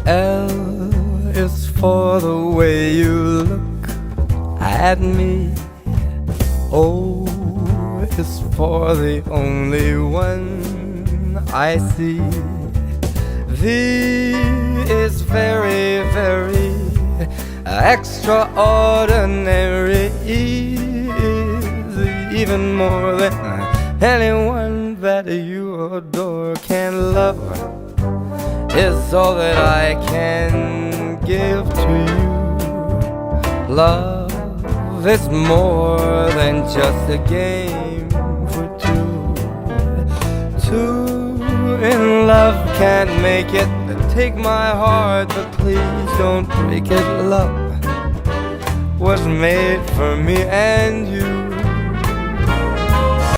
L is for the way you look at me. O is for the only one I see. V is very, very extraordinary. E is even more than anyone that you adore can love. Is all that I can give to you. Love is more than just a game for two. Two in love can't make it. Take my heart, but please don't break it. Love was made for me and you.